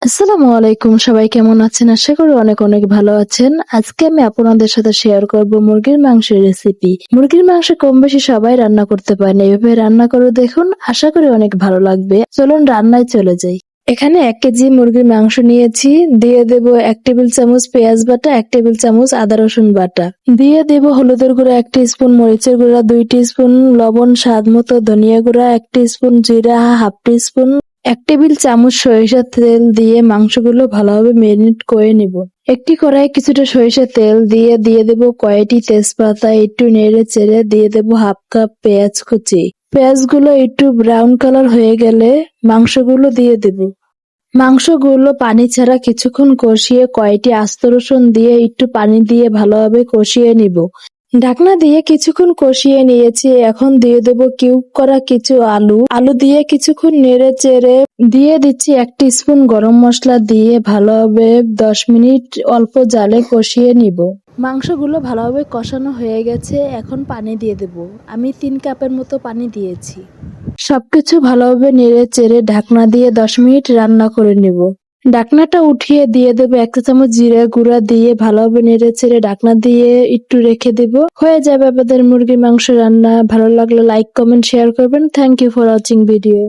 আসসালামু আলাইকুম, সবাই কেমন আছেন? আশা করি অনেক অনেক ভালো আছেন। আজকে আমি আপনাদের সাথে শেয়ার করব মুরগির মাংসের রেসিপি। মুরগির মাংস কম বেশি সবাই রান্না করতে পারেন, এইভাবে রান্না করে দেখুন, আশা করি অনেক ভালো লাগবে। চলুন রান্নায় চলে যাই। এখানে 1 কেজি মুরগির মাংস নিয়েছি। দিয়ে দেব 1 টেবিল চামচ পেঁয়াজ বাটা, 1 টেবিল চামচ আদা রসুন বাটা। দিয়ে দেব হলুদের গুঁড়া 1 টিস্পুন, মরিচের গুঁড়া 2 টিস্পুন, লবণ স্বাদ মতো, ধনিয়া গুঁড়া 1 টিস্পুন, জিরা হাফ টিস্পুন, 1 টেবিল চামচ সরিষার তেল দিয়ে মাংসগুলো ভালোভাবে ম্যারিনেট করে নিব। একটি কড়াইয়ে কিছুটা সরিষার তেল দিয়ে দেব কয়েকটি তেজপাতা, একটু নেড়ে চেড়ে দিয়ে দেব হাফ কাপ পেঁয়াজ কুচি। পেঁয়াজগুলো একটু ব্রাউন কালার হয়ে গেলে মাংসগুলো দিয়ে দেব। মাংসগুলো পানি ছাড়া কিছুক্ষণ কষিয়ে কয়টি আস্ত রসুন দিয়ে একটু পানি দিয়ে ভালোভাবে কষিয়ে নিব। ঢাকনা দিয়ে কিছুক্ষণ কষিয়ে নিয়েছি, এখন দিয়ে দেব কিউব করা কিছু আলু দিয়ে কিছুক্ষণ নেড়ে চেড়ে দিয়ে দিচ্ছি 1 টিস্পুন গরম মশলা দিয়ে ভালোভাবে 10 মিনিট অল্প জালে কষিয়ে নিব। মাংসগুলো ভালোভাবে কষানো হয়ে গেছে, এখন পানি দিয়ে দেব। আমি 3 কাপের মতো পানি দিয়েছি। সবকিছু ভালোভাবে নেড়ে চেড়ে ঢাকনা দিয়ে 10 মিনিট রান্না করে নেব। ঢাকনাটা উঠিয়ে দিয়ে দেবো 1 চা চামচ জিরা গুঁড়া দিয়ে ভালোভাবে নেড়ে চেড়ে ঢাকনা দিয়ে একটু রেখে দেব। হয়ে যাবে আমাদের মুরগির মাংস রান্না। ভালো লাগলে লাইক কমেন্ট শেয়ার করবেন। Thank you for watching video.